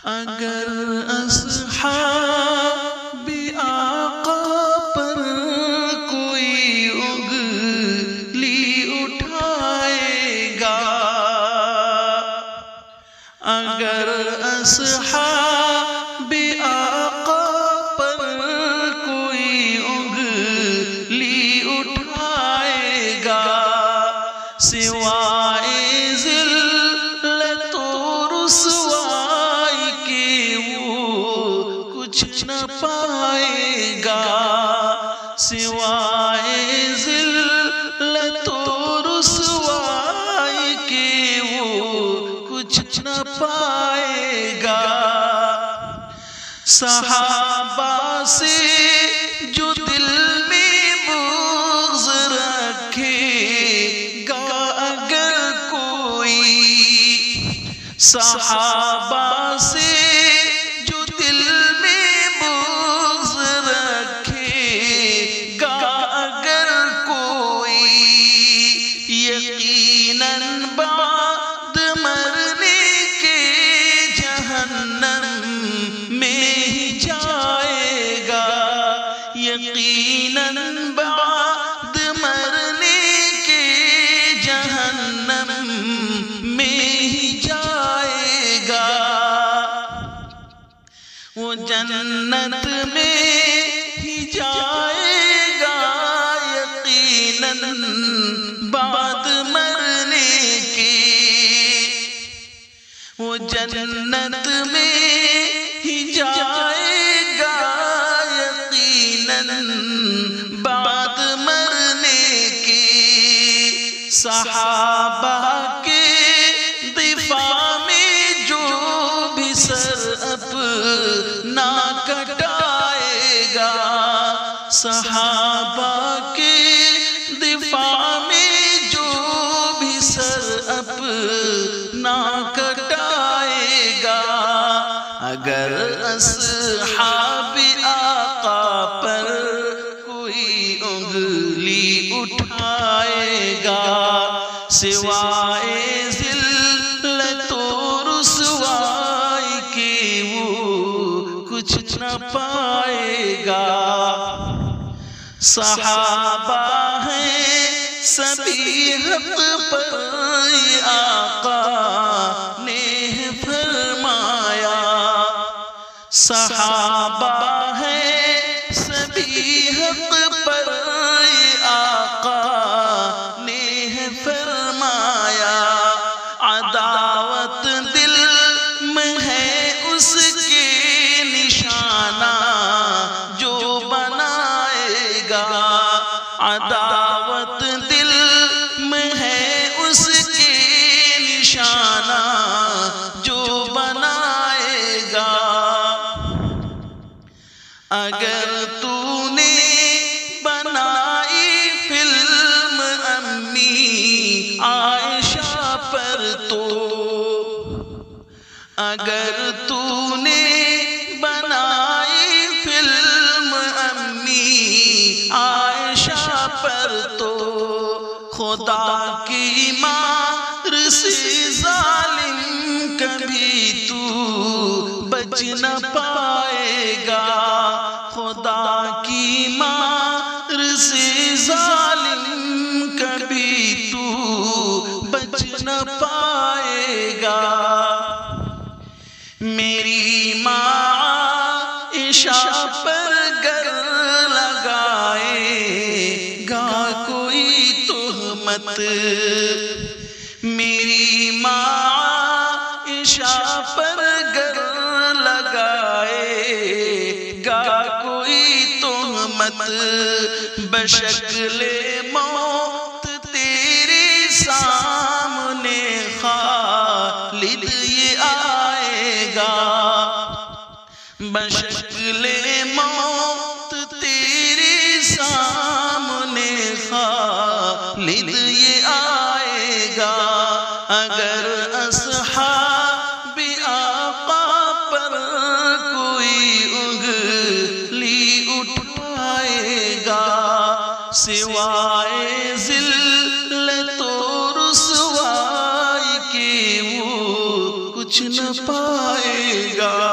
اگر اصحاب آقا پر کوئی انگلی اٹھائے گا، اگر اصحاب آقا پر کوئی انگلی اٹھائے گا، سوائے ذلت و رسوائی کے وہ کچھ نہ پائے گا، سوائے ذلت و رسوائی کے وہ کچھ نہ پائے گا۔ صحابہ سے جو دل میں بغض رکھے گا اگر کوئی، صحابہ سے جو دل میں بغض رکھے گا اگر کوئی، یقیناً بعد مرنے کے جہنم میں ہی جائے گا، یقیناً بعد مرنے کے جہنم میں ہی جائے گا۔ وہ جنت میں ہی جائے گا یقیناً بعد مرنے کے، وہ جنت میں ہی جائے گا یقیناً بعد مرنے کے۔ صحابہ کے دفاع میں جو بھی سر اپنا کٹائے گا، صحابہ کے دفاع میں جو بھی سر اپنا کٹائے گا، اگر اصحاب آقا پر کوئی انگلی اٹھائے گا، سوائے ذلت و رسوائی کے وہ کچھ نہ پائے گا۔ صحابہ ہیں سبھی حق پر آقا نے فرمایا، صحابہ ہیں سبھی حق پر آقا نے فرمایا، عداوت دل میں ہے اس کے نشانہ جو بنائے گا، عداوت دل میں ہے اس کے نشانہ جو بنائے گا۔ اگر تو نے بنائی فلم امی عائشہ پر تو، اگر تو نے بنائی فلم امی عائشہ پر تو، خدا کی مرضی ظالم کبھی تو بچ نہ پائے گا، خدا کی مرضی ظالم کبھی تو بچ نہ پائے گا۔ میری ماں عائشہ پر گر لگائے گا کوئی تہمت، میری ماں عائشہ پر گر لگائے گا کوئی تہمت، بشکل موت تیرے سامنے خالد یہ آئے گا، بشکل موت تیرے سامنے خالد یہ آئے گا، اگر اصحاب آقا پر کوئی انگلی اٹھائے گا، سوائے ذلت و رسوائی کے وہ کچھ نہ پائے گا۔